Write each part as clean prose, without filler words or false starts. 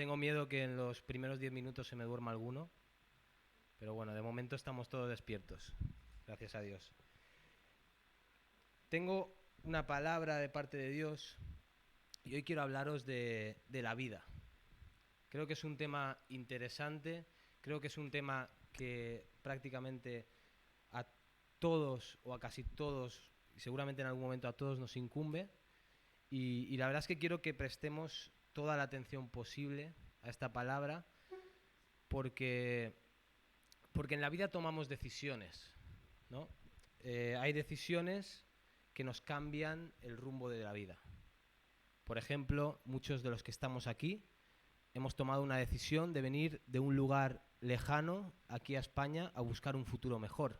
Tengo miedo que en los primeros 10 minutos se me duerma alguno, pero bueno, de momento estamos todos despiertos, gracias a Dios. Tengo una palabra de parte de Dios y hoy quiero hablaros de la vida. Creo que es un tema interesante, creo que es un tema que prácticamente a todos o a casi todos, y seguramente en algún momento a todos nos incumbe, y la verdad es que quiero que prestemos toda la atención posible a esta palabra porque en la vida tomamos decisiones, ¿no? Hay decisiones que nos cambian el rumbo de la vida. Por ejemplo, muchos de los que estamos aquí hemos tomado una decisión de venir de un lugar lejano aquí a España a buscar un futuro mejor.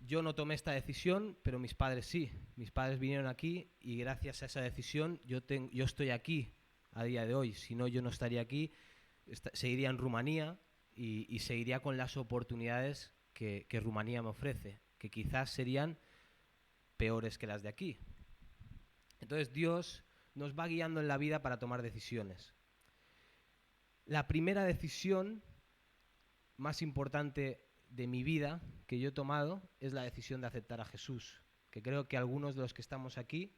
Yo no tomé esta decisión, pero mis padres sí. Mis padres vinieron aquí y gracias a esa decisión yo estoy aquí a día de hoy. Si no, yo no estaría aquí, seguiría en Rumanía y seguiría con las oportunidades que Rumanía me ofrece, que quizás serían peores que las de aquí. Entonces Dios nos va guiando en la vida para tomar decisiones. La primera decisión más importante de mi vida que yo he tomado es la decisión de aceptar a Jesús, que creo que algunos de los que estamos aquí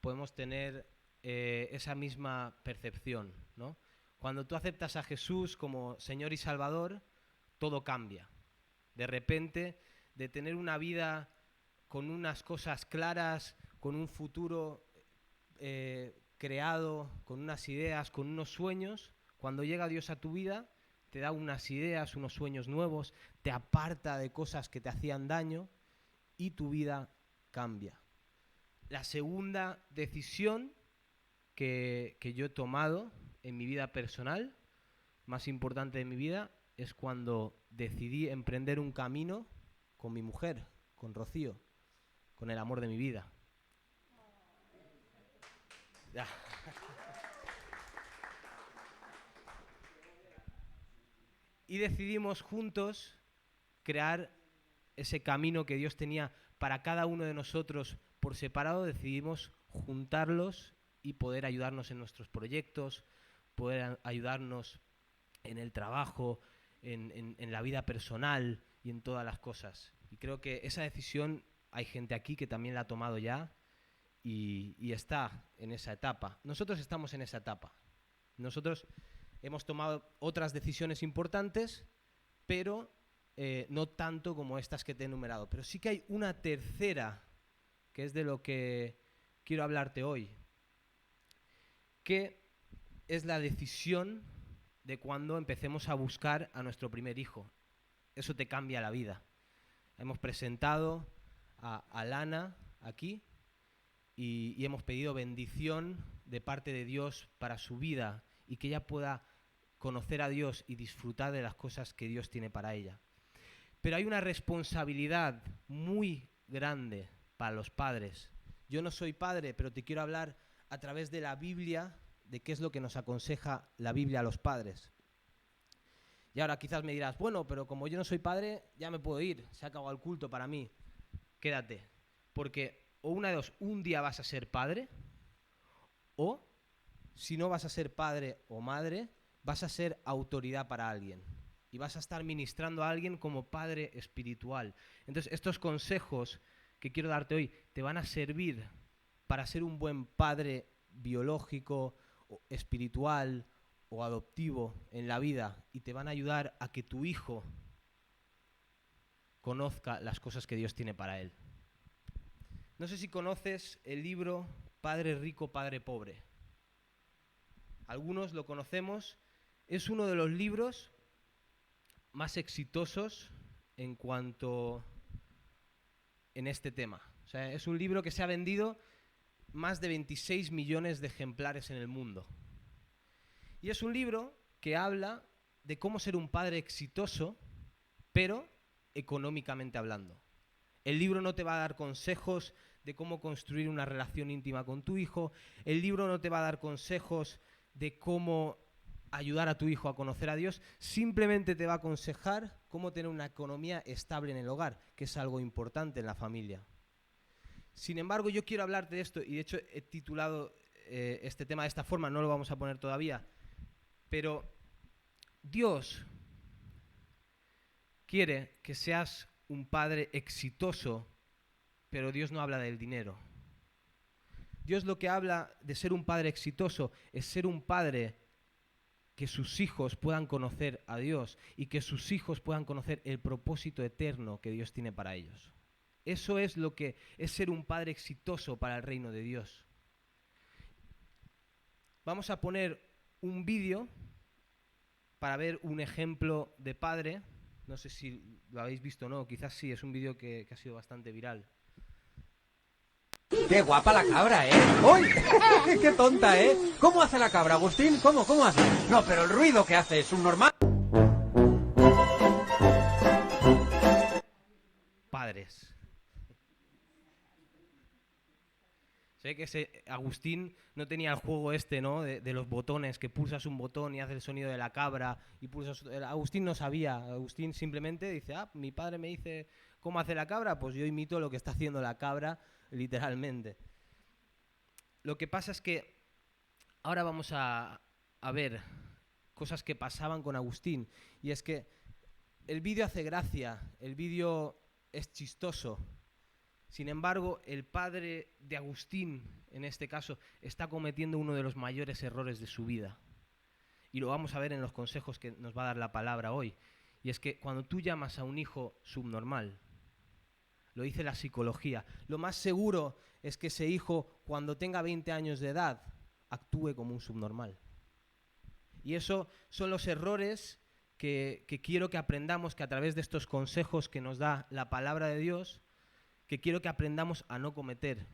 podemos tener esa misma percepción, ¿no? Cuando tú aceptas a Jesús como Señor y Salvador, todo cambia. De repente, de tener una vida con unas cosas claras, con un futuro creado, con unas ideas, con unos sueños, cuando llega Dios a tu vida, te da unas ideas, unos sueños nuevos, te aparta de cosas que te hacían daño y tu vida cambia. La segunda decisión que yo he tomado en mi vida personal, más importante de mi vida, es cuando decidí emprender un camino con mi mujer, con Rocío, con el amor de mi vida. Ya. Y decidimos juntos crear ese camino que Dios tenía para cada uno de nosotros por separado. Decidimos juntarlos y poder ayudarnos en nuestros proyectos, poder ayudarnos en el trabajo, en la vida personal y en todas las cosas. Y creo que esa decisión hay gente aquí que también la ha tomado ya y está en esa etapa. Nosotros estamos en esa etapa. Nosotros hemos tomado otras decisiones importantes, pero no tanto como estas que te he enumerado. Pero sí que hay una tercera, que es de lo que quiero hablarte hoy, que es la decisión de cuando empecemos a buscar a nuestro primer hijo. Eso te cambia la vida. Hemos presentado a Lana aquí y hemos pedido bendición de parte de Dios para su vida y que ella pueda conocer a Dios y disfrutar de las cosas que Dios tiene para ella. Pero hay una responsabilidad muy grande para los padres. Yo no soy padre, pero te quiero hablar a través de la Biblia de qué es lo que nos aconseja la Biblia a los padres. Y ahora quizás me dirás, bueno, pero como yo no soy padre, ya me puedo ir, se ha acabado el culto para mí. Quédate, porque o una de dos, un día vas a ser padre, o si no vas a ser padre o madre, vas a ser autoridad para alguien. Y vas a estar ministrando a alguien como padre espiritual. Entonces, estos consejos que quiero darte hoy te van a servir para ser un buen padre biológico, o espiritual o adoptivo en la vida y te van a ayudar a que tu hijo conozca las cosas que Dios tiene para él. No sé si conoces el libro Padre Rico, Padre Pobre. Algunos lo conocemos. Es uno de los libros más exitosos en cuanto en este tema. O sea, es un libro que se ha vendido más de 26 millones de ejemplares en el mundo. Y es un libro que habla de cómo ser un padre exitoso, pero económicamente hablando. El libro no te va a dar consejos de cómo construir una relación íntima con tu hijo. El libro no te va a dar consejos de cómo ayudar a tu hijo a conocer a Dios. Simplemente te va a aconsejar cómo tener una economía estable en el hogar, que es algo importante en la familia. Sin embargo, yo quiero hablarte de esto, y de hecho he titulado este tema de esta forma, no lo vamos a poner todavía, Pero Dios quiere que seas un padre exitoso, pero Dios no habla del dinero. Dios lo que habla de ser un padre exitoso es ser un padre que sus hijos puedan conocer a Dios y que sus hijos puedan conocer el propósito eterno que Dios tiene para ellos. Eso es lo que es ser un padre exitoso para el reino de Dios. Vamos a poner un vídeo para ver un ejemplo de padre. No sé si lo habéis visto o no, quizás sí, es un vídeo que ha sido bastante viral. ¡Qué guapa la cabra, ¡Uy! ¡Qué tonta, ¿Cómo hace la cabra, Agustín? ¿Cómo hace? No, pero el ruido que hace es un normal. Padres. Sé que Agustín no tenía el juego este, ¿no? De los botones, que pulsas un botón y hace el sonido de la cabra. Agustín no sabía. Agustín simplemente dice, mi padre me dice cómo hace la cabra, pues yo imito lo que está haciendo la cabra, literalmente. Lo que pasa es que ahora vamos a ver cosas que pasaban con Agustín. Y es que el vídeo hace gracia, el vídeo es chistoso. Sin embargo, el padre de Agustín, en este caso, está cometiendo uno de los mayores errores de su vida. Y lo vamos a ver en los consejos que nos va a dar la palabra hoy. Y es que cuando tú llamas a un hijo subnormal, lo dice la psicología, lo más seguro es que ese hijo, cuando tenga 20 años de edad, actúe como un subnormal. Y eso son los errores que quiero que aprendamos, que a través de estos consejos que nos da la palabra de Dios, que quiero que aprendamos a no cometer,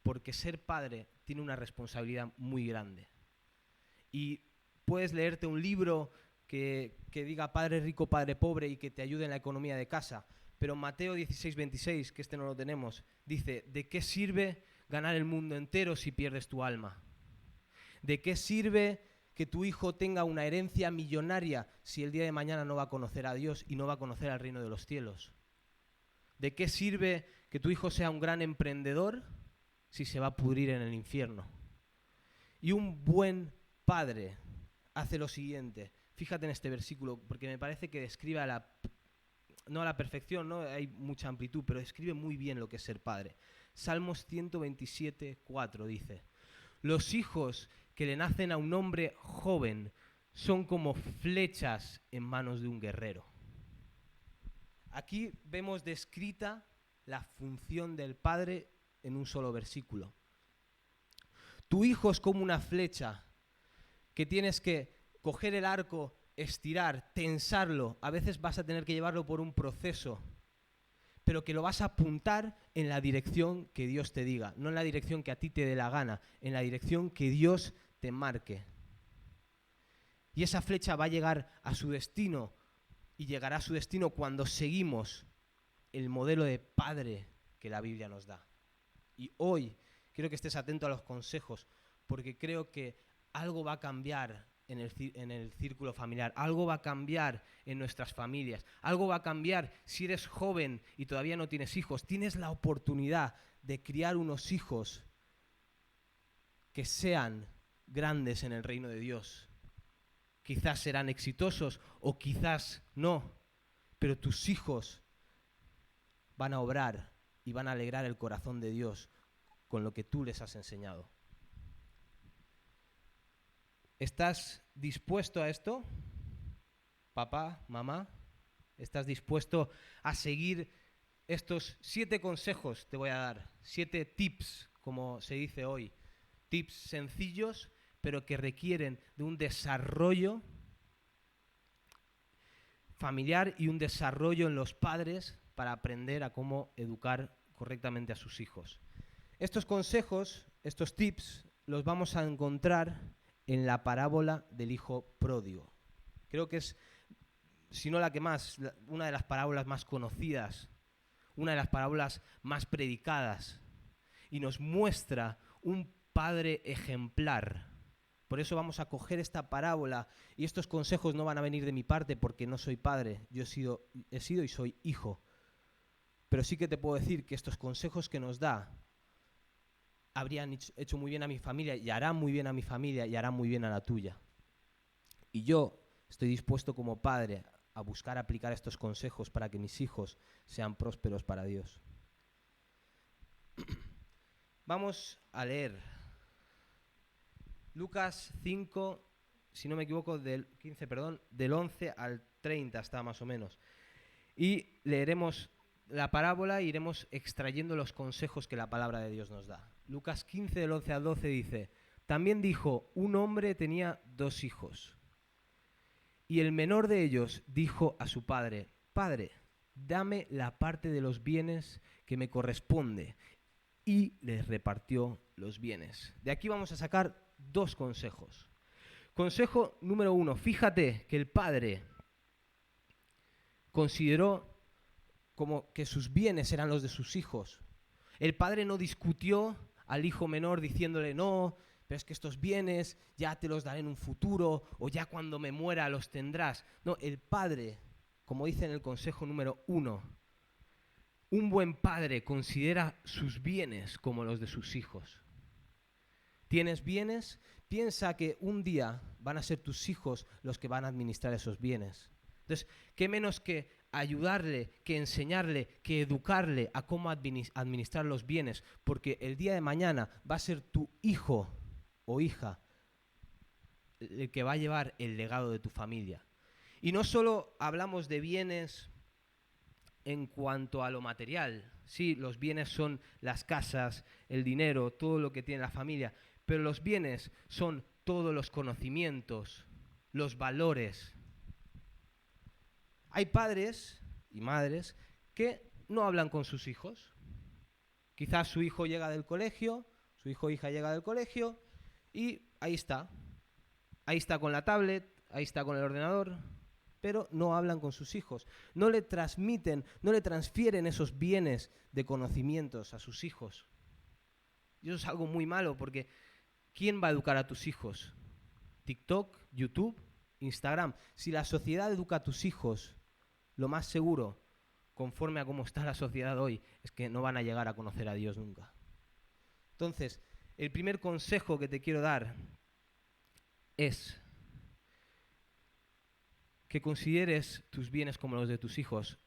porque ser padre tiene una responsabilidad muy grande. Y puedes leerte un libro que diga padre rico, padre pobre y que te ayude en la economía de casa, pero Mateo 16:26, que este no lo tenemos, dice, ¿de qué sirve ganar el mundo entero si pierdes tu alma? ¿De qué sirve que tu hijo tenga una herencia millonaria si el día de mañana no va a conocer a Dios y no va a conocer al reino de los cielos? ¿De qué sirve que tu hijo sea un gran emprendedor si se va a pudrir en el infierno? Y un buen padre hace lo siguiente. Fíjate en este versículo, porque me parece que describe no a la perfección, no hay mucha amplitud, pero describe muy bien lo que es ser padre. Salmos 127:4 dice, los hijos que le nacen a un hombre joven son como flechas en manos de un guerrero. Aquí vemos descrita la función del padre en un solo versículo. Tu hijo es como una flecha que tienes que coger el arco, estirar, tensarlo. A veces vas a tener que llevarlo por un proceso, pero que lo vas a apuntar en la dirección que Dios te diga, no en la dirección que a ti te dé la gana, en la dirección que Dios te marque. Y esa flecha va a llegar a su destino, y llegará a su destino cuando seguimos el modelo de padre que la Biblia nos da. Y hoy quiero que estés atento a los consejos, porque creo que algo va a cambiar en el círculo familiar, algo va a cambiar en nuestras familias, algo va a cambiar si eres joven y todavía no tienes hijos. Tienes la oportunidad de criar unos hijos que sean grandes en el reino de Dios. Quizás serán exitosos o quizás no, pero tus hijos van a obrar y van a alegrar el corazón de Dios con lo que tú les has enseñado. ¿Estás dispuesto a esto? Papá, mamá, ¿estás dispuesto a seguir estos 7 consejos? Te voy a dar 7 tips, como se dice hoy. Tips sencillos, pero que requieren de un desarrollo familiar y un desarrollo en los padres para aprender a cómo educar correctamente a sus hijos. Estos consejos, estos tips, los vamos a encontrar en la parábola del hijo pródigo. Creo que es, si no la que más, una de las parábolas más conocidas, una de las parábolas más predicadas, y nos muestra un padre ejemplar. Por eso vamos a coger esta parábola, y estos consejos no van a venir de mi parte porque no soy padre, yo he sido y soy hijo. Pero sí que te puedo decir que estos consejos que nos da habrían hecho muy bien a mi familia y harán muy bien a mi familia y harán muy bien a la tuya. Y yo estoy dispuesto como padre a buscar aplicar estos consejos para que mis hijos sean prósperos para Dios. Vamos a leer Lucas 5, si no me equivoco, del 11 al 30 está más o menos. Y leeremos la parábola e iremos extrayendo los consejos que la palabra de Dios nos da. Lucas 15, del 11 al 12 dice: también dijo, un hombre tenía 2 hijos. Y el menor de ellos dijo a su padre: Padre, dame la parte de los bienes que me corresponde. Y les repartió los bienes. De aquí vamos a sacar 2 consejos. Consejo número 1, fíjate que el padre consideró como que sus bienes eran los de sus hijos. El padre no discutió al hijo menor diciéndole: no, pero es que estos bienes ya te los daré en un futuro, o ya cuando me muera los tendrás. No, el padre, como dice en el consejo número 1, un buen padre considera sus bienes como los de sus hijos. ¿Tienes bienes? Piensa que un día van a ser tus hijos los que van a administrar esos bienes. Entonces, ¿qué menos que ayudarle, que enseñarle, que educarle a cómo administrar los bienes? Porque el día de mañana va a ser tu hijo o hija el que va a llevar el legado de tu familia. Y no solo hablamos de bienes en cuanto a lo material. Sí, los bienes son las casas, el dinero, todo lo que tiene la familia, pero los bienes son todos los conocimientos, los valores. Hay padres y madres que no hablan con sus hijos. Quizás su hijo llega del colegio, su hijo o hija llega del colegio y ahí está. Ahí está con la tablet, ahí está con el ordenador, pero no hablan con sus hijos. No le transmiten, no le transfieren esos bienes de conocimientos a sus hijos. Y eso es algo muy malo porque ¿quién va a educar a tus hijos? TikTok, YouTube, Instagram. Si la sociedad educa a tus hijos, lo más seguro, conforme a cómo está la sociedad hoy, es que no van a llegar a conocer a Dios nunca. Entonces, el primer consejo que te quiero dar es que consideres tus bienes como los de tus hijos.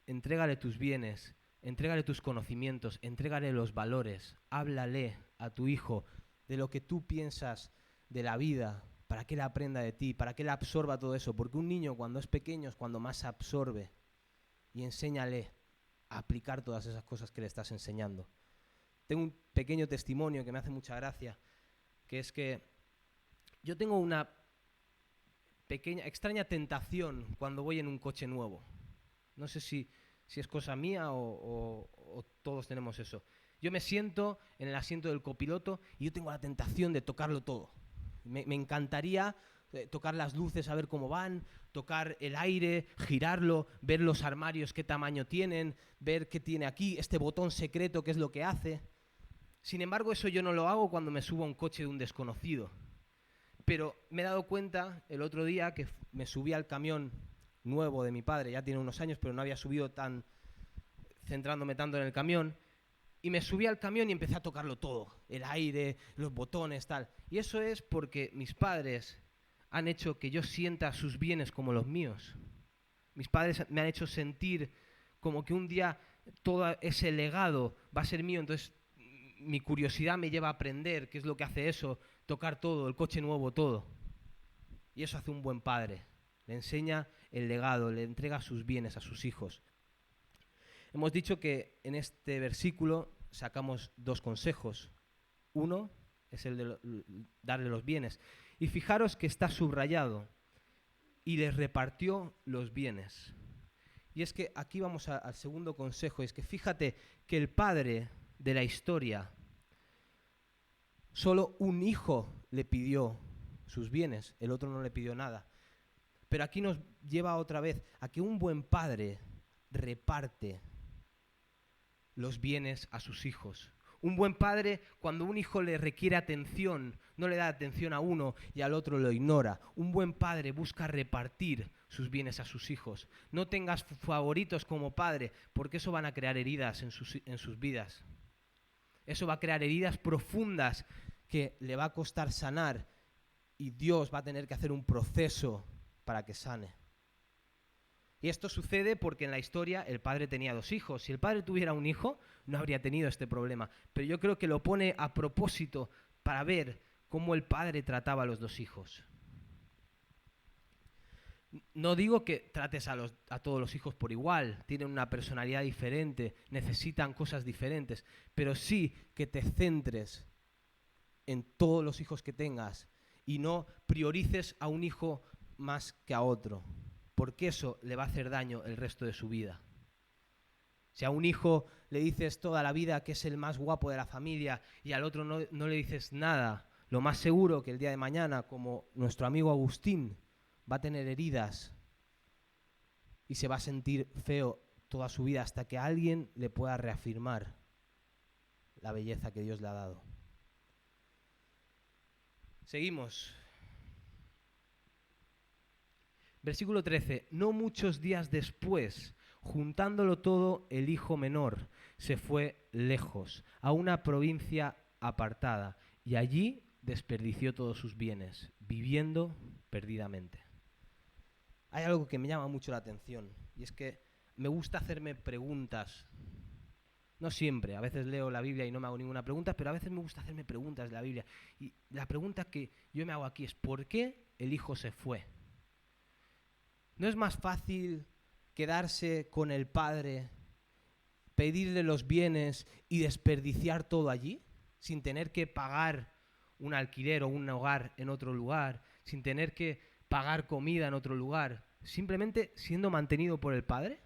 Entrégale tus bienes, entrégale tus conocimientos, entrégale los valores. Háblale a tu hijo de lo que tú piensas de la vida, para que él aprenda de ti, para que él absorba todo eso. Porque un niño cuando es pequeño es cuando más absorbe. Y enséñale a aplicar todas esas cosas que le estás enseñando. Tengo un pequeño testimonio que me hace mucha gracia, que es que yo tengo una pequeña, extraña tentación cuando voy en un coche nuevo. No sé si es cosa mía o todos tenemos eso. Yo me siento en el asiento del copiloto y yo tengo la tentación de tocarlo todo. Me encantaría tocar las luces, a ver cómo van, tocar el aire, girarlo, ver los armarios, qué tamaño tienen, ver qué tiene aquí, este botón secreto, qué es lo que hace. Sin embargo, eso yo no lo hago cuando me subo a un coche de un desconocido. Pero me he dado cuenta el otro día que me subí al camión nuevo de mi padre, ya tiene unos años, pero no había subido centrándome tanto en el camión, y me subí al camión y empecé a tocarlo todo, el aire, los botones, tal. Y eso es porque mis padres han hecho que yo sienta sus bienes como los míos. Mis padres me han hecho sentir como que un día todo ese legado va a ser mío, entonces mi curiosidad me lleva a aprender qué es lo que hace eso, tocar todo, el coche nuevo, todo. Y eso hace un buen padre. Le enseña el legado, le entrega sus bienes a sus hijos. Hemos dicho que en este versículo sacamos 2 consejos. Uno es el de darle los bienes. Y fijaros que está subrayado. Y les repartió los bienes. Y es que aquí vamos al segundo consejo. Es que fíjate que el padre de la historia, solo un hijo le pidió sus bienes, el otro no le pidió nada. Pero aquí nos lleva otra vez a que un buen padre reparte los bienes a sus hijos. Un buen padre, cuando un hijo le requiere atención, no le da atención a uno y al otro lo ignora. Un buen padre busca repartir sus bienes a sus hijos. No tengas favoritos como padre, porque eso van a crear heridas en sus vidas. Eso va a crear heridas profundas que le va a costar sanar y Dios va a tener que hacer un proceso para que sane. Y esto sucede porque en la historia el padre tenía 2 hijos. Si el padre tuviera un hijo, no habría tenido este problema. Pero yo creo que lo pone a propósito para ver cómo el padre trataba a los 2 hijos. No digo que trates a todos los hijos por igual, tienen una personalidad diferente, necesitan cosas diferentes, pero sí que te centres en todos los hijos que tengas y no priorices a un hijo más que a otro, porque eso le va a hacer daño el resto de su vida. Si a un hijo le dices toda la vida que es el más guapo de la familia y al otro no le dices nada, lo más seguro que el día de mañana, como nuestro amigo Agustín, va a tener heridas y se va a sentir feo toda su vida hasta que alguien le pueda reafirmar la belleza que Dios le ha dado. Seguimos. Versículo 13. No muchos días después, juntándolo todo, el hijo menor se fue lejos, a una provincia apartada, y allí desperdició todos sus bienes, viviendo perdidamente. Hay algo que me llama mucho la atención, y es que me gusta hacerme preguntas. No siempre, a veces leo la Biblia y no me hago ninguna pregunta, pero a veces me gusta hacerme preguntas de la Biblia. Y la pregunta que yo me hago aquí es, ¿por qué el hijo se fue? ¿No es más fácil quedarse con el padre, pedirle los bienes y desperdiciar todo allí, sin tener que pagar un alquiler o un hogar en otro lugar, sin tener que pagar comida en otro lugar, simplemente siendo mantenido por el padre?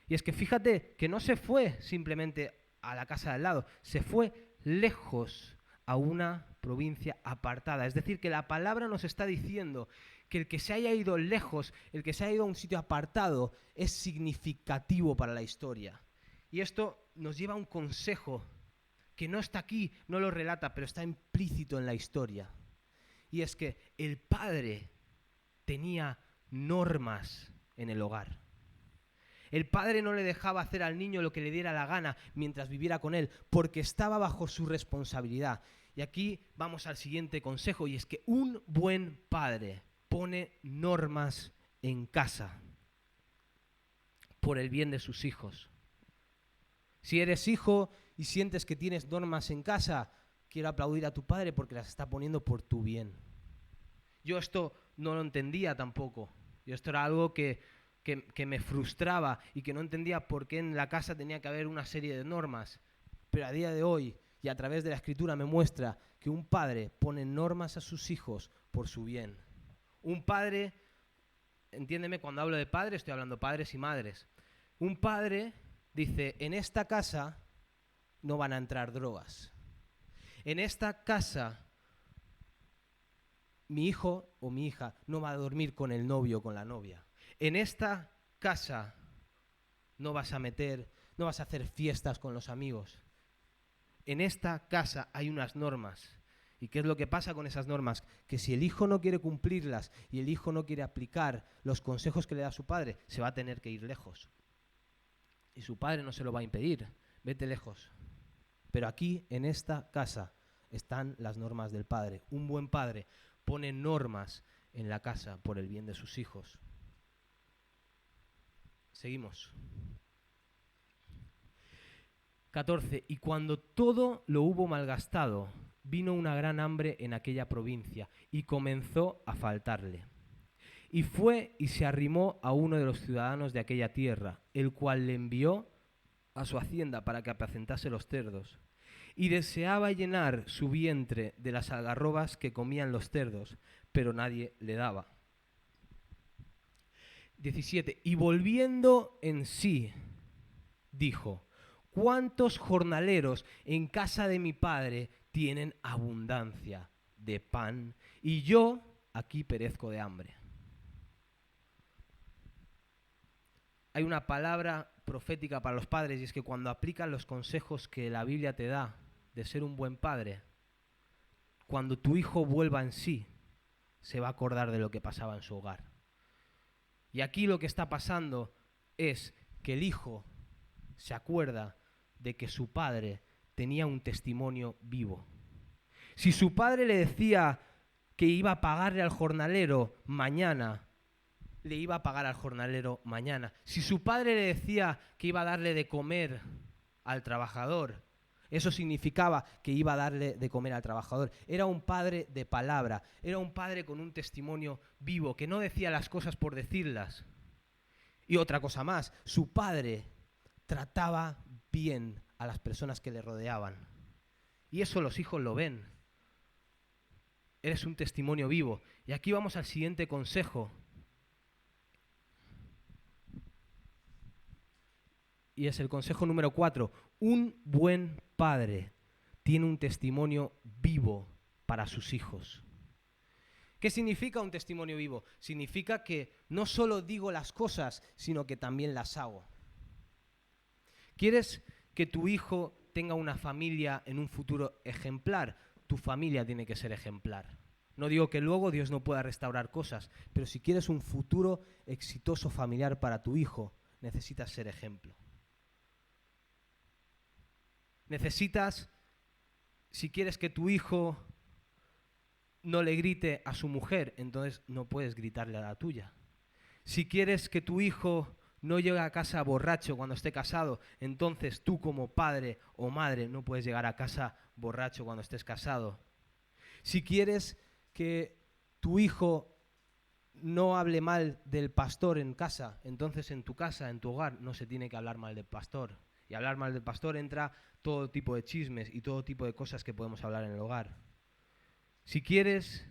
Y es que fíjate que no se fue simplemente a la casa de al lado, se fue lejos a una provincia apartada. Es decir, que la palabra nos está diciendo que el que se haya ido lejos, el que se haya ido a un sitio apartado, es significativo para la historia. Y esto nos lleva a un consejo que no está aquí, no lo relata, pero está implícito en la historia. Y es que el padre tenía normas en el hogar. El padre no le dejaba hacer al niño lo que le diera la gana mientras viviera con él, porque estaba bajo su responsabilidad. Y aquí vamos al siguiente consejo, y es que un buen padre pone normas en casa por el bien de sus hijos. Si eres hijo y sientes que tienes normas en casa, quiero aplaudir a tu padre porque las está poniendo por tu bien. Yo esto no lo entendía tampoco. Esto era algo que me frustraba y que no entendía por qué en la casa tenía que haber una serie de normas. Pero a día de hoy y a través de la Escritura me muestra que un padre pone normas a sus hijos por su bien. Un padre, entiéndeme, cuando hablo de padre estoy hablando de padres y madres. Un padre dice, en esta casa no van a entrar drogas. En esta casa mi hijo o mi hija no va a dormir con el novio o con la novia. En esta casa no vas a hacer fiestas con los amigos. En esta casa hay unas normas. ¿Y qué es lo que pasa con esas normas? Que si el hijo no quiere cumplirlas y el hijo no quiere aplicar los consejos que le da su padre, se va a tener que ir lejos. Y su padre no se lo va a impedir. Vete lejos. Pero aquí, en esta casa, están las normas del padre. Un buen padre pone normas en la casa por el bien de sus hijos. Seguimos. 14. Y cuando todo lo hubo malgastado, vino una gran hambre en aquella provincia y comenzó a faltarle. Y fue y se arrimó a uno de los ciudadanos de aquella tierra, el cual le envió a su hacienda para que apacentase los cerdos. Y deseaba llenar su vientre de las algarrobas que comían los cerdos, pero nadie le daba. 17. Y volviendo en sí, dijo, ¿cuántos jornaleros en casa de mi padre tienen abundancia de pan y yo aquí perezco de hambre? Hay una palabra profética para los padres y es que cuando aplican los consejos que la Biblia te da de ser un buen padre, cuando tu hijo vuelva en sí, se va a acordar de lo que pasaba en su hogar. Y aquí lo que está pasando es que el hijo se acuerda de que su padre tenía un testimonio vivo. Si su padre le decía, que iba a pagarle al jornalero mañana, le iba a pagar al jornalero mañana. Si su padre le decía que iba a darle de comer al trabajador, eso significaba que iba a darle de comer al trabajador. Era un padre de palabra, era un padre con un testimonio vivo, que no decía las cosas por decirlas. Y otra cosa más, su padre trataba bien a las personas que le rodeaban. Y eso los hijos lo ven. Eres un testimonio vivo. Y aquí vamos al siguiente consejo. Y es el consejo número 4. Un buen padre tiene un testimonio vivo para sus hijos. ¿Qué significa un testimonio vivo? Significa que no solo digo las cosas, sino que también las hago. ¿Quieres que tu hijo tenga una familia en un futuro ejemplar? Tu familia tiene que ser ejemplar. No digo que luego Dios no pueda restaurar cosas, pero si quieres un futuro exitoso familiar para tu hijo, necesitas ser ejemplo. Necesitas, si quieres que tu hijo no le grite a su mujer, entonces no puedes gritarle a la tuya. Si quieres que tu hijo no llegue a casa borracho cuando esté casado, entonces tú como padre o madre no puedes llegar a casa borracho cuando estés casado. Si quieres que tu hijo no hable mal del pastor en casa, entonces en tu casa, en tu hogar, no se tiene que hablar mal del pastor. Y hablar mal del pastor entra todo tipo de chismes y todo tipo de cosas que podemos hablar en el hogar. Si quieres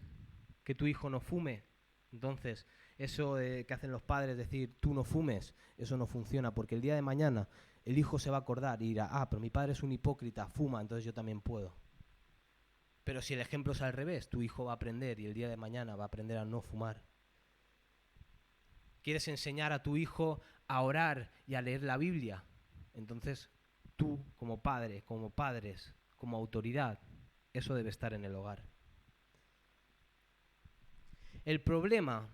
que tu hijo no fume, entonces eso que hacen los padres, decir tú no fumes, eso no funciona, porque el día de mañana el hijo se va a acordar y dirá, pero mi padre es un hipócrita, fuma, entonces yo también puedo. Pero si el ejemplo es al revés, tu hijo va a aprender y el día de mañana va a aprender a no fumar. ¿Quieres enseñar a tu hijo a orar y a leer la Biblia? Entonces tú como padre, como padres, como autoridad, eso debe estar en el hogar. El problema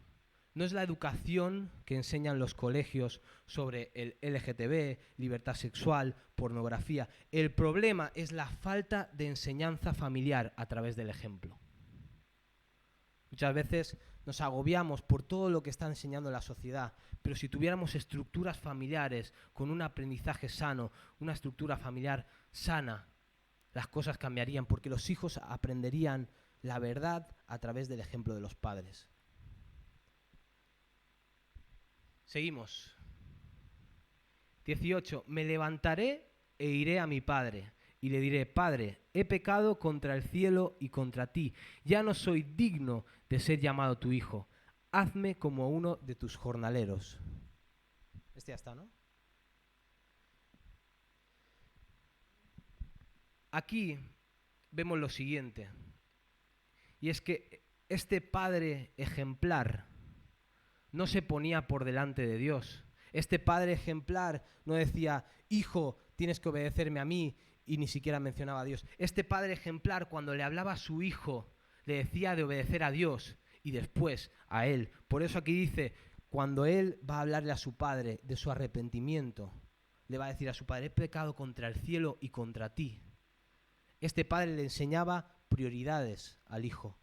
no es la educación que enseñan los colegios sobre el LGTB, libertad sexual, pornografía. El problema es la falta de enseñanza familiar a través del ejemplo. Muchas veces nos agobiamos por todo lo que está enseñando la sociedad, pero si tuviéramos estructuras familiares con un aprendizaje sano, una estructura familiar sana, las cosas cambiarían porque los hijos aprenderían la verdad a través del ejemplo de los padres. Seguimos. 18. Me levantaré e iré a mi padre y le diré, Padre, he pecado contra el cielo y contra ti. Ya no soy digno de ser llamado tu hijo. Hazme como uno de tus jornaleros. Este ya está, ¿no? Aquí vemos lo siguiente. Y es que este padre ejemplar no se ponía por delante de Dios. Este padre ejemplar no decía, hijo, tienes que obedecerme a mí, y ni siquiera mencionaba a Dios. Este padre ejemplar, cuando le hablaba a su hijo, le decía de obedecer a Dios y después a él. Por eso aquí dice, cuando él va a hablarle a su padre de su arrepentimiento, le va a decir a su padre, he pecado contra el cielo y contra ti. Este padre le enseñaba prioridades al hijo.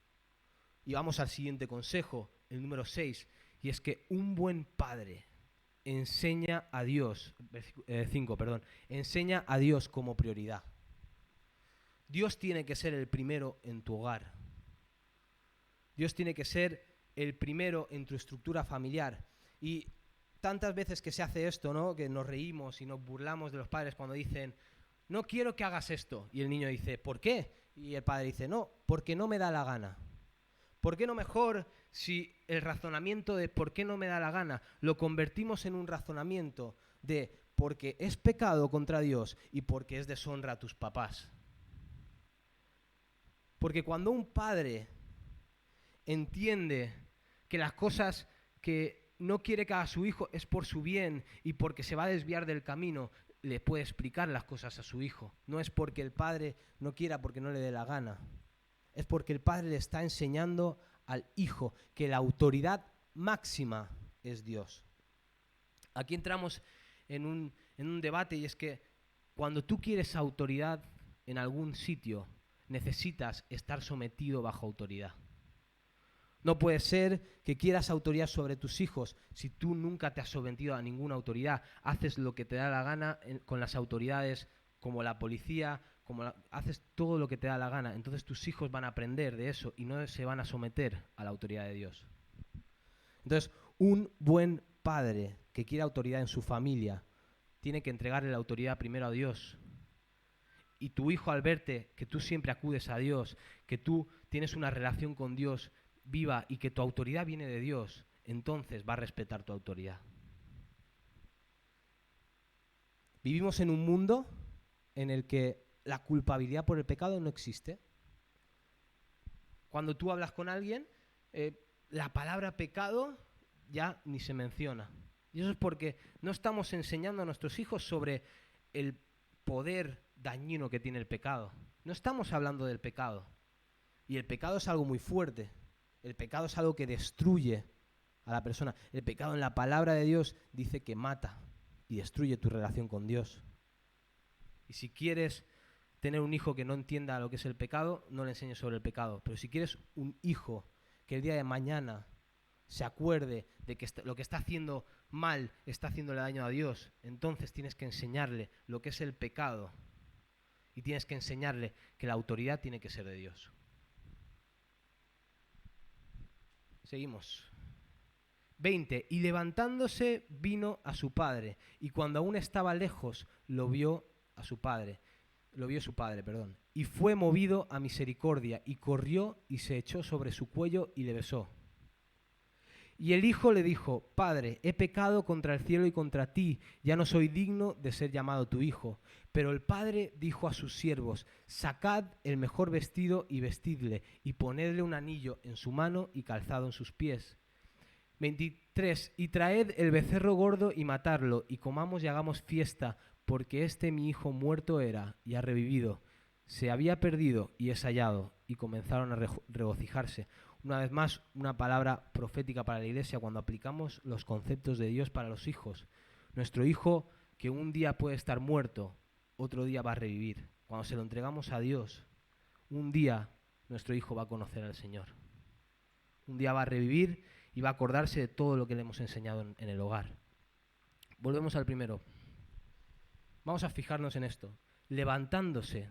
Y vamos al siguiente consejo, el número 6, y es que un buen padre enseña a Dios, 5, enseña a Dios como prioridad. Dios tiene que ser el primero en tu hogar. Dios tiene que ser el primero en tu estructura familiar. Y tantas veces que se hace esto, ¿no? Que nos reímos y nos burlamos de los padres cuando dicen, no quiero que hagas esto. Y el niño dice, ¿por qué? Y el padre dice, no, porque no me da la gana. ¿Por qué no mejor si el razonamiento de por qué no me da la gana lo convertimos en un razonamiento de porque es pecado contra Dios y porque es deshonra a tus papás? Porque cuando un padre entiende que las cosas que no quiere que haga su hijo es por su bien y porque se va a desviar del camino, le puede explicar las cosas a su hijo. No es porque el padre no quiera porque no le dé la gana. Es porque el padre le está enseñando al hijo que la autoridad máxima es Dios. Aquí entramos en un debate y es que cuando tú quieres autoridad en algún sitio, necesitas estar sometido bajo autoridad. No puede ser que quieras autoridad sobre tus hijos si tú nunca te has sometido a ninguna autoridad. Haces lo que te da la gana con las autoridades, como la policía, haces todo lo que te da la gana. Entonces tus hijos van a aprender de eso y no se van a someter a la autoridad de Dios. Entonces, un buen padre que quiere autoridad en su familia tiene que entregarle la autoridad primero a Dios. Y tu hijo, al verte que tú siempre acudes a Dios, que tú tienes una relación con Dios viva y que tu autoridad viene de Dios, entonces va a respetar tu autoridad. Vivimos en un mundo en el que la culpabilidad por el pecado no existe. Cuando tú hablas con alguien, la palabra pecado ya ni se menciona. Y eso es porque no estamos enseñando a nuestros hijos sobre el poder dañino que tiene el pecado. No estamos hablando del pecado. Y el pecado es algo muy fuerte. El pecado es algo que destruye a la persona. El pecado en la palabra de Dios dice que mata y destruye tu relación con Dios. Y si quieres tener un hijo que no entienda lo que es el pecado, no le enseñes sobre el pecado. Pero si quieres un hijo que el día de mañana se acuerde de que lo que está haciendo mal está haciéndole daño a Dios, entonces tienes que enseñarle lo que es el pecado y tienes que enseñarle que la autoridad tiene que ser de Dios. Seguimos. 20. Y levantándose vino a su padre, y cuando aún estaba lejos lo vio su padre, y fue movido a misericordia, y corrió y se echó sobre su cuello y le besó. Y el hijo le dijo: Padre, he pecado contra el cielo y contra ti, ya no soy digno de ser llamado tu hijo. Pero el padre dijo a sus siervos: Sacad el mejor vestido y vestidle, y ponedle un anillo en su mano y calzado en sus pies. 23. Y traed el becerro gordo y matadlo, y comamos y hagamos fiesta, porque mi hijo muerto era y ha revivido, se había perdido y es hallado. Y comenzaron a regocijarse. Una vez más, una palabra profética para la iglesia cuando aplicamos los conceptos de Dios para los hijos. Nuestro hijo, que un día puede estar muerto, otro día va a revivir. Cuando se lo entregamos a Dios, un día nuestro hijo va a conocer al Señor. Un día va a revivir y va a acordarse de todo lo que le hemos enseñado en el hogar. Volvemos al primero. Vamos a fijarnos en esto. Levantándose,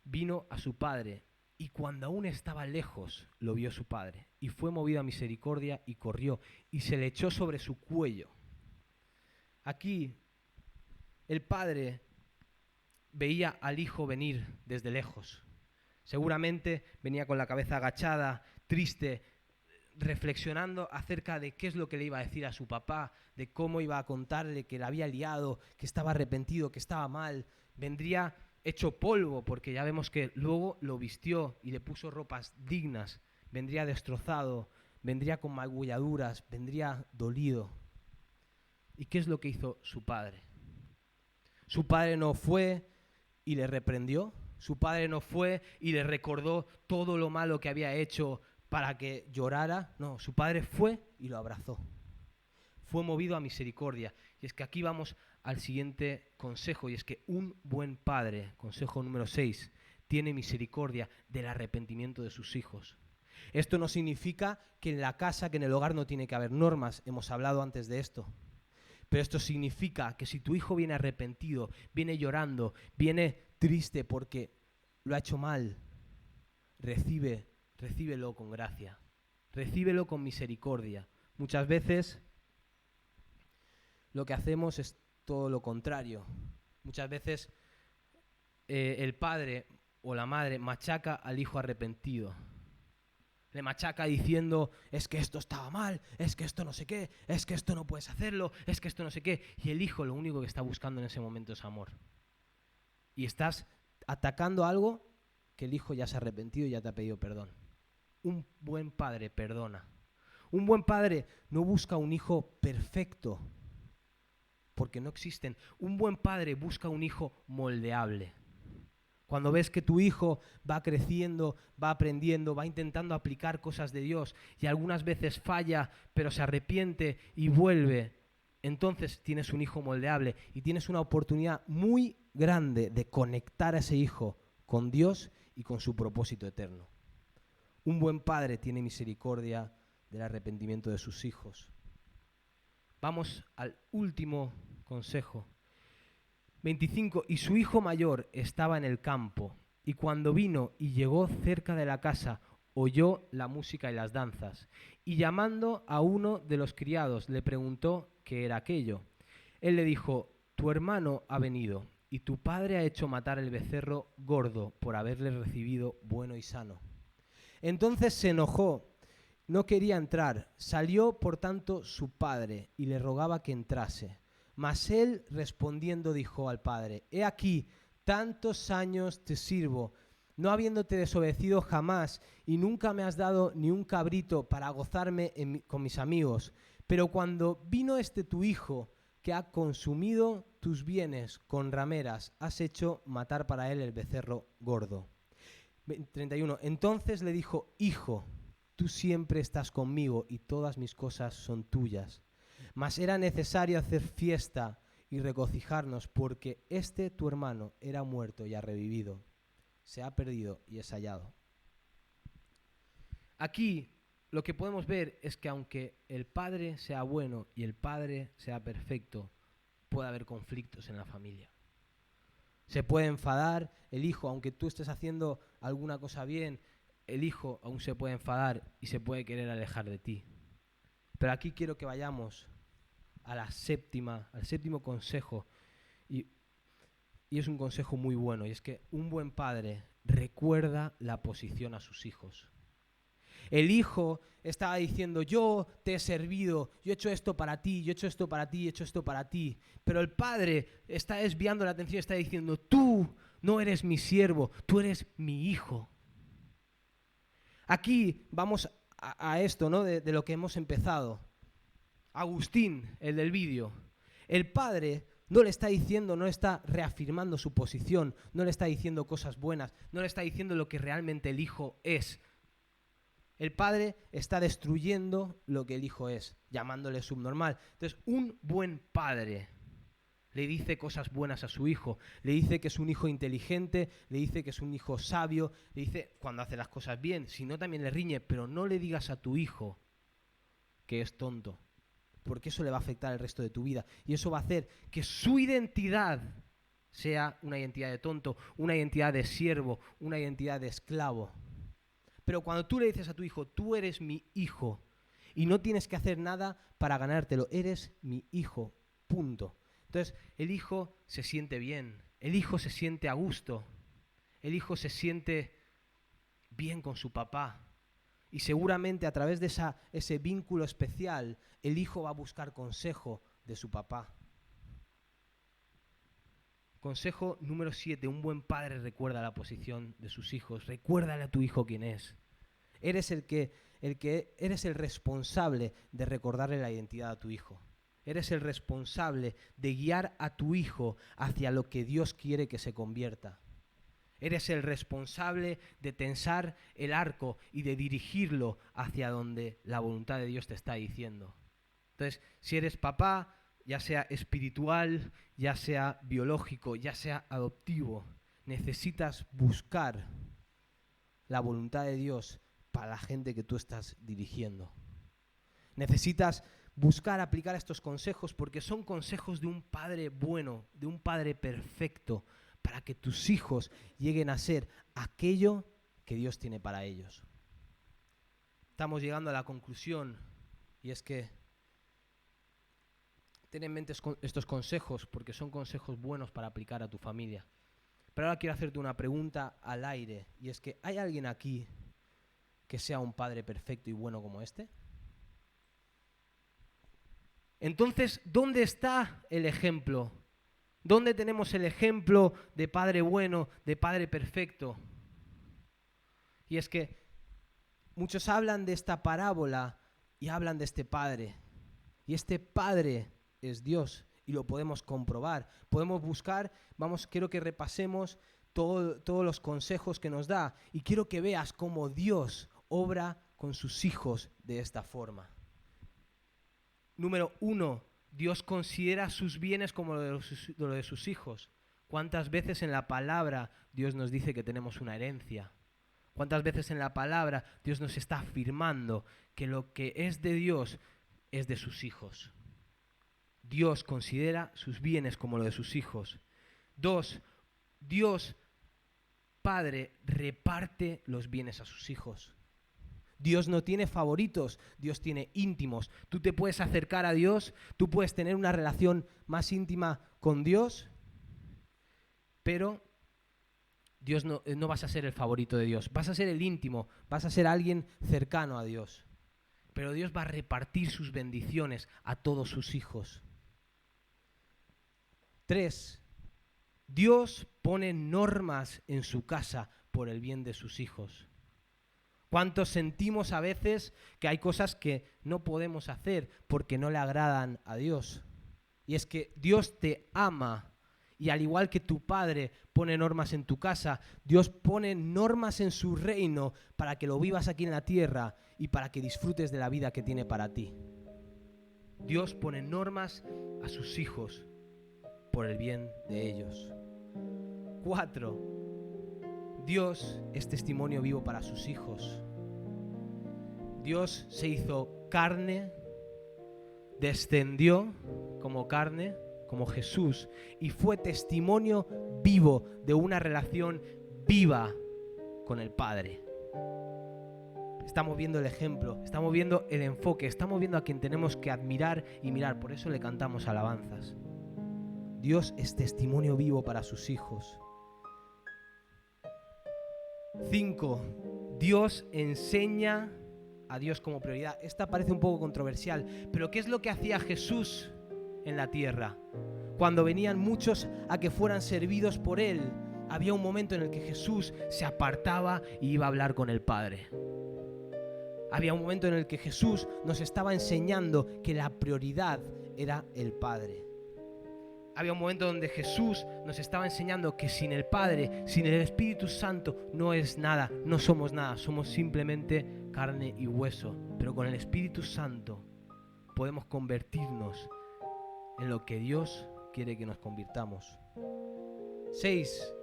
vino a su padre, y cuando aún estaba lejos, lo vio su padre, y fue movido a misericordia, y corrió, y se le echó sobre su cuello. Aquí, el padre veía al hijo venir desde lejos. Seguramente venía con la cabeza agachada, triste, reflexionando acerca de qué es lo que le iba a decir a su papá, de cómo iba a contarle que la había liado, que estaba arrepentido, que estaba mal. Vendría hecho polvo, porque ya vemos que luego lo vistió y le puso ropas dignas. Vendría destrozado, vendría con magulladuras, vendría dolido. ¿Y qué es lo que hizo su padre? Su padre no fue y le reprendió. Su padre no fue y le recordó todo lo malo que había hecho para que llorara. No, su padre fue y lo abrazó. Fue movido a misericordia. Y es que aquí vamos al siguiente consejo, y es que un buen padre, consejo número 6, tiene misericordia del arrepentimiento de sus hijos. Esto no significa que en la casa, que en el hogar no tiene que haber normas, hemos hablado antes de esto. Pero esto significa que si tu hijo viene arrepentido, viene llorando, viene triste porque lo ha hecho mal, recíbelo con gracia, recíbelo con misericordia. Muchas veces lo que hacemos es todo lo contrario. Muchas veces el padre o la madre machaca al hijo arrepentido. Le machaca diciendo: es que esto estaba mal, es que esto no sé qué, es que esto no puedes hacerlo, es que esto no sé qué. Y el hijo lo único que está buscando en ese momento es amor. Y estás atacando algo que el hijo ya se ha arrepentido y ya te ha pedido perdón. Un buen padre perdona. Un buen padre no busca un hijo perfecto, porque no existen. Un buen padre busca un hijo moldeable. Cuando ves que tu hijo va creciendo, va aprendiendo, va intentando aplicar cosas de Dios y algunas veces falla, pero se arrepiente y vuelve, entonces tienes un hijo moldeable y tienes una oportunidad muy grande de conectar a ese hijo con Dios y con su propósito eterno. Un buen padre tiene misericordia del arrepentimiento de sus hijos. Vamos al último consejo. 25. Y su hijo mayor estaba en el campo, y cuando vino y llegó cerca de la casa, oyó la música y las danzas, y llamando a uno de los criados le preguntó qué era aquello. Él le dijo: tu hermano ha venido, y tu padre ha hecho matar el becerro gordo por haberle recibido bueno y sano. Entonces se enojó, no quería entrar. Salió por tanto su padre y le rogaba que entrase. Mas él respondiendo dijo al padre: he aquí, tantos años te sirvo, no habiéndote desobedecido jamás, y nunca me has dado ni un cabrito para gozarme con mis amigos. Pero cuando vino tu hijo, que ha consumido tus bienes con rameras, has hecho matar para él el becerro gordo. 31. Entonces le dijo: hijo, tú siempre estás conmigo y todas mis cosas son tuyas. Mas era necesario hacer fiesta y regocijarnos, porque tu hermano era muerto y ha revivido, se ha perdido y es hallado. Aquí lo que podemos ver es que aunque el padre sea bueno y el padre sea perfecto, puede haber conflictos en la familia. Se puede enfadar el hijo, aunque tú estés haciendo alguna cosa bien, el hijo aún se puede enfadar y se puede querer alejar de ti. Pero aquí quiero que vayamos al séptimo consejo, y es un consejo muy bueno, y es que un buen padre recuerda la posición a sus hijos. El hijo estaba diciendo: yo te he servido, yo he hecho esto para ti, yo he hecho esto para ti, he hecho esto para ti. Pero el padre está desviando la atención, está diciendo: tú no eres mi siervo, tú eres mi hijo. Aquí vamos a esto, ¿no? De lo que hemos empezado. Agustín, el del vídeo. El padre no le está diciendo, no está reafirmando su posición, no le está diciendo cosas buenas, no le está diciendo lo que realmente el hijo es. El padre está destruyendo lo que el hijo es, llamándole subnormal. Entonces, un buen padre le dice cosas buenas a su hijo, le dice que es un hijo inteligente, le dice que es un hijo sabio, le dice cuando hace las cosas bien, si no también le riñe, pero no le digas a tu hijo que es tonto, porque eso le va a afectar el resto de tu vida y eso va a hacer que su identidad sea una identidad de tonto, una identidad de siervo, una identidad de esclavo. Pero cuando tú le dices a tu hijo: tú eres mi hijo y no tienes que hacer nada para ganártelo, eres mi hijo, punto. Entonces el hijo se siente bien, el hijo se siente a gusto, el hijo se siente bien con su papá. Y seguramente a través de ese vínculo especial, el hijo va a buscar consejo de su papá. Consejo número 7. Un buen padre recuerda la posición de sus hijos. Recuérdale a tu hijo quién es. Eres eres el responsable de recordarle la identidad a tu hijo. Eres el responsable de guiar a tu hijo hacia lo que Dios quiere que se convierta. Eres el responsable de tensar el arco y de dirigirlo hacia donde la voluntad de Dios te está diciendo. Entonces, si eres papá, ya sea espiritual, ya sea biológico, ya sea adoptivo, necesitas buscar la voluntad de Dios para la gente que tú estás dirigiendo. Necesitas buscar aplicar estos consejos porque son consejos de un padre bueno, de un padre perfecto, para que tus hijos lleguen a ser aquello que Dios tiene para ellos. Estamos llegando a la conclusión, y es que ten en mente estos consejos porque son consejos buenos para aplicar a tu familia. Pero ahora quiero hacerte una pregunta al aire, y es que ¿hay alguien aquí que sea un padre perfecto y bueno como este? Entonces, ¿dónde está el ejemplo? ¿Dónde tenemos el ejemplo de padre bueno, de padre perfecto? Y es que muchos hablan de esta parábola y hablan de este padre. Y este padre es Dios y lo podemos comprobar. Podemos buscar, quiero que repasemos todos los consejos que nos da y quiero que veas cómo Dios obra con sus hijos de esta forma. Número 1, Dios considera sus bienes como lo de sus hijos. ¿Cuántas veces en la palabra Dios nos dice que tenemos una herencia? ¿Cuántas veces en la palabra Dios nos está afirmando que lo que es de Dios es de sus hijos? Dios considera sus bienes como lo de sus hijos. 2, Dios Padre reparte los bienes a sus hijos. Dios no tiene favoritos, Dios tiene íntimos. Tú te puedes acercar a Dios, tú puedes tener una relación más íntima con Dios, pero Dios no vas a ser el favorito de Dios, vas a ser el íntimo, vas a ser alguien cercano a Dios. Pero Dios va a repartir sus bendiciones a todos sus hijos. 3, Dios pone normas en su casa por el bien de sus hijos. ¿Cuántos sentimos a veces que hay cosas que no podemos hacer porque no le agradan a Dios? Y es que Dios te ama, y al igual que tu Padre pone normas en tu casa, Dios pone normas en su reino para que lo vivas aquí en la tierra y para que disfrutes de la vida que tiene para ti. Dios pone normas a sus hijos por el bien de ellos. 4. Dios es testimonio vivo para sus hijos. Dios se hizo carne, descendió como carne, como Jesús, y fue testimonio vivo de una relación viva con el Padre. Estamos viendo el ejemplo, estamos viendo el enfoque, estamos viendo a quien tenemos que admirar y mirar, por eso le cantamos alabanzas. Dios es testimonio vivo para sus hijos. 5. Dios enseña a Dios como prioridad. Esta parece un poco controversial, pero ¿qué es lo que hacía Jesús en la tierra? Cuando venían muchos a que fueran servidos por Él, había un momento en el que Jesús se apartaba y iba a hablar con el Padre. Había un momento en el que Jesús nos estaba enseñando que la prioridad era el Padre. Había un momento donde Jesús nos estaba enseñando que sin el Padre, sin el Espíritu Santo, no es nada, no somos nada, somos simplemente carne y hueso. Pero con el Espíritu Santo podemos convertirnos en lo que Dios quiere que nos convirtamos. 6.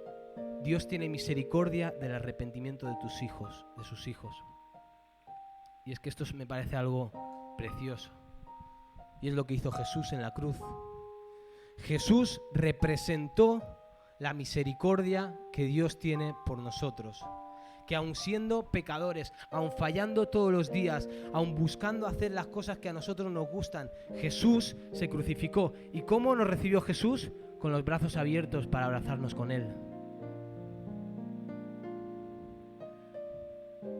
Dios tiene misericordia del arrepentimiento de tus hijos, de sus hijos. Y es que esto me parece algo precioso. Y es lo que hizo Jesús en la cruz. Jesús representó la misericordia que Dios tiene por nosotros. Que aun siendo pecadores, aun fallando todos los días, aun buscando hacer las cosas que a nosotros nos gustan, Jesús se crucificó. ¿Y cómo nos recibió Jesús? Con los brazos abiertos para abrazarnos con Él.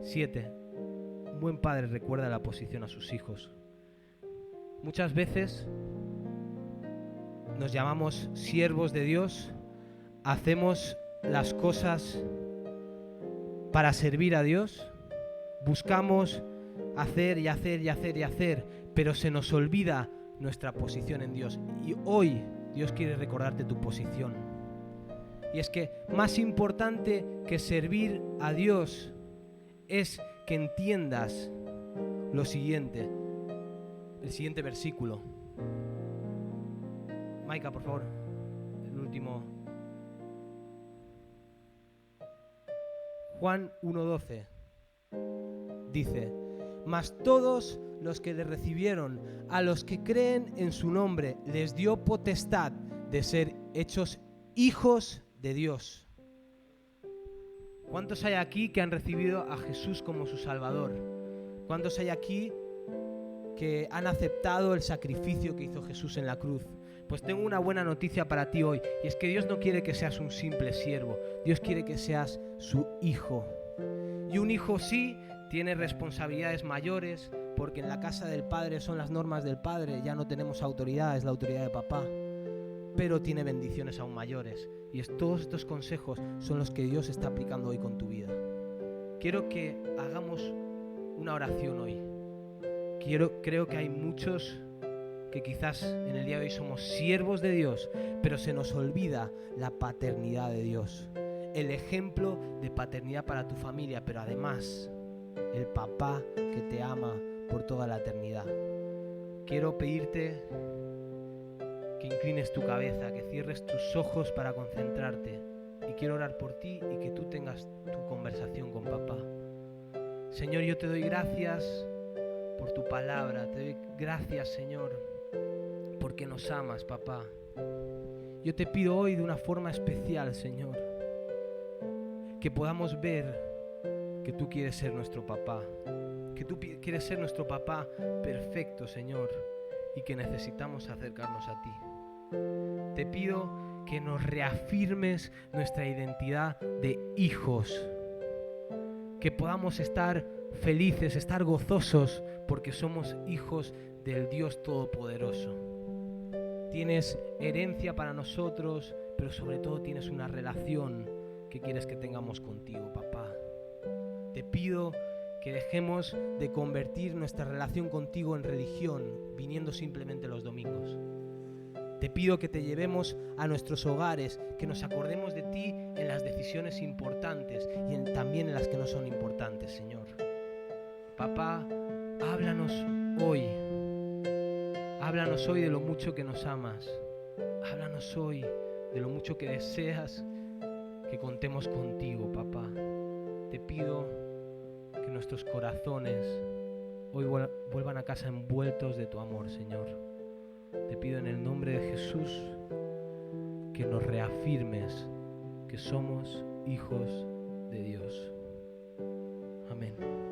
7. Un buen padre recuerda la posición a sus hijos. Muchas veces nos llamamos siervos de Dios, hacemos las cosas para servir a Dios, buscamos hacer y hacer y hacer y hacer, pero se nos olvida nuestra posición en Dios. Y hoy Dios quiere recordarte tu posición. Y es que más importante que servir a Dios es que entiendas lo siguiente, el siguiente versículo. Maika, por favor, el último. Juan 1:12 dice: mas todos los que le recibieron, a los que creen en su nombre, les dio potestad de ser hechos hijos de Dios. ¿Cuántos hay aquí que han recibido a Jesús como su Salvador? ¿Cuántos hay aquí que han aceptado el sacrificio que hizo Jesús en la cruz? Pues tengo una buena noticia para ti hoy, y es que Dios no quiere que seas un simple siervo, Dios quiere que seas su hijo. Y un hijo sí tiene responsabilidades mayores, porque en la casa del Padre son las normas del Padre, ya no tenemos autoridad, es la autoridad de papá, pero tiene bendiciones aún mayores. Y todos estos consejos son los que Dios está aplicando hoy con tu vida. Quiero que hagamos una oración hoy. Creo que hay muchos que quizás en el día de hoy somos siervos de Dios, pero se nos olvida la paternidad de Dios, el ejemplo de paternidad para tu familia, pero además el papá que te ama por toda la eternidad. Quiero pedirte que inclines tu cabeza, que cierres tus ojos para concentrarte, y quiero orar por ti y que tú tengas tu conversación con papá. Señor, yo te doy gracias por tu palabra. Te doy gracias, Señor, porque nos amas, papá. Yo te pido hoy de una forma especial, Señor, que podamos ver que tú quieres ser nuestro papá, que tú quieres ser nuestro papá perfecto, Señor, y que necesitamos acercarnos a ti. Te pido que nos reafirmes nuestra identidad de hijos, que podamos estar felices, estar gozosos, porque somos hijos del Dios Todopoderoso. Tienes herencia para nosotros, pero sobre todo tienes una relación que quieres que tengamos contigo, papá. Te pido que dejemos de convertir nuestra relación contigo en religión, viniendo simplemente los domingos. Te pido que te llevemos a nuestros hogares, que nos acordemos de ti en las decisiones importantes y también en las que no son importantes, Señor. Papá, háblanos hoy. Háblanos hoy de lo mucho que nos amas. Háblanos hoy de lo mucho que deseas que contemos contigo, papá. Te pido que nuestros corazones hoy vuelvan a casa envueltos de tu amor, Señor. Te pido en el nombre de Jesús que nos reafirmes que somos hijos de Dios. Amén.